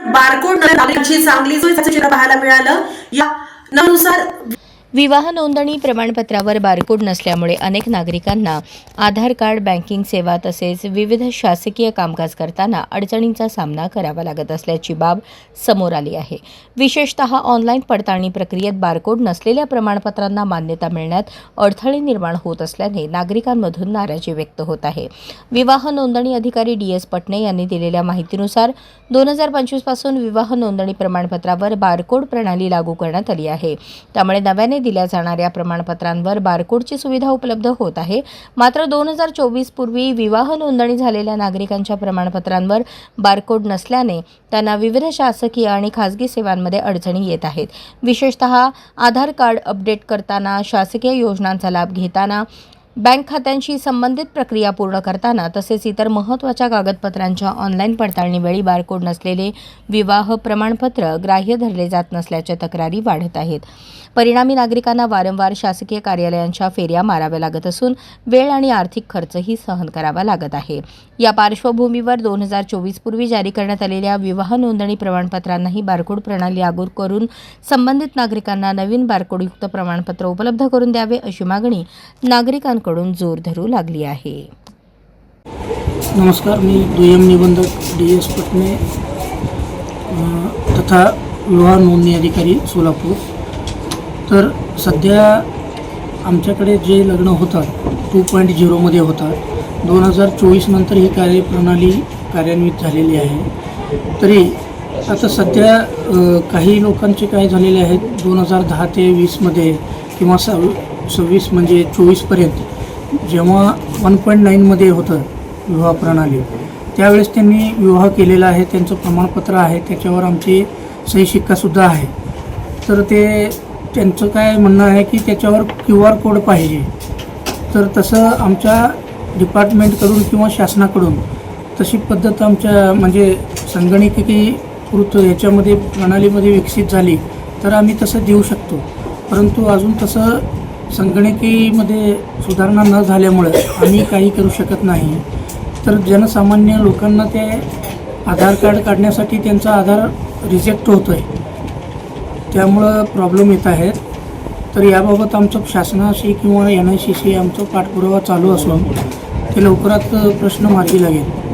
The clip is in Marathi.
बारकोड नागरिकांची चांगली सोय चित्र पाहायला मिळालं. या नुसार विवाह नोंदणी प्रमाणपत्रावर बारकोड नसल्यामुळे अनेक नागरिकांना आधार कार्ड, बँकिंग सेवा तसेच विविध शासकीय कामकाज करताना अडचणींचा सामना करावा लागत असल्याची बाब समोर आली आहे. विशेषतः ऑनलाईन पडताळणी प्रक्रियेत बारकोड नसलेल्या प्रमाणपत्रांना मान्यता मिळण्यात अडथळे निर्माण होत असल्याने नागरिकांमधून नाराजी व्यक्त होत आहे. विवाह नोंदणी अधिकारी DS पटणे यांनी दिलेल्या माहितीनुसार 2025 पासून विवाह नोंदणी प्रमाणपत्रावर बारकोड प्रणाली लागू करण्यात आली आहे. त्यामुळे नव्याने दिल्या जाणाऱ्या प्रमाणपत्रांवर बारकोडची सुविधा उपलब्ध होत आहे. मात्र 2024 पूर्वी विवाह नोंदणी झालेल्या नागरिकांच्या प्रमाणपत्रांवर बारकोड नसल्याने त्यांना विविध शासकीय आणि खासगी सेवांमध्ये अडचणी येत आहेत. विशेषतः आधार कार्ड अपडेट करताना, शासकीय योजनांचा लाभ घेताना, बँक खात्यांशी संबंधित प्रक्रिया पूर्ण करताना तसेच इतर महत्त्वाच्या कागदपत्रांच्या ऑनलाईन पडताळणीवेळी बारकोड नसलेले विवाह प्रमाणपत्र ग्राह्य धरले जात नसल्याच्या तक्रारी वाढत आहेत. परिणामी नागरिकांना वारंवार शासकीय कार्यालयांच्या फेऱ्या माराव्या लागत असून वेळ आणि आर्थिक खर्चही सहन करावा लागत आहे. या पार्श्वभूमीवर 2024 पूर्वी जारी करण्यात आलेल्या विवाह नोंदणी प्रमाणपत्रांनाही बारकोड प्रणाली लागू करून संबंधित नागरिकांना नवीन बारकोडयुक्त प्रमाणपत्र उपलब्ध करून द्यावे अशी मागणी नागरिकांकडून जोर धरू लागली आहे. नमस्कार, मी दुय्यम निबंधक DS पटणे तथा विवाह नोंदणी अधिकारी सोलापूर. तर सध्या आमच्याकडे जे लग्न होतात 2.0 मध्ये होतात. 2024 नंतर ही कार्यप्रणाली कार्यान्वित झालेली आहे. तरी आता सध्या काही लोकांचे काय झालेले आहेत 2010 ते 20 मध्ये किंवा 26 म्हणजे 24पर्यंत जेव्हा 1.9 मध्ये होतं विवाह प्रणाली, त्यावेळेस त्यांनी विवाह केलेला आहे. त्यांचं प्रमाणपत्र आहे, त्याच्यावर आमची सही शिक्कासुद्धा आहे. तर त्यांचं काय म्हणणं आहे की त्याच्यावर QR कोड पाहिजे. तर तसं आमच्या डिपार्टमेंटकडून किंवा शासनाकडून तशी पद्धत आमच्या म्हणजे संगणकीकृत याच्यामध्ये प्रणालीमध्ये विकसित झाली तर आम्ही तसं देऊ शकतो. परंतु अजून तसं संगणकीमध्ये सुधारणा न झाल्यामुळे आम्ही काही करू शकत नाही. तर जनसामान्य लोकांना ते आधार कार्ड काढण्यासाठी त्यांचा आधार रिजेक्ट होतो आहे, त्यामुळं प्रॉब्लेम येत आहेत. तर याबाबत आमचं शासनाशी किंवा NICशी आमचा पाठपुरावा चालू असून ते लवकरात प्रश्न मार्गी लागेल.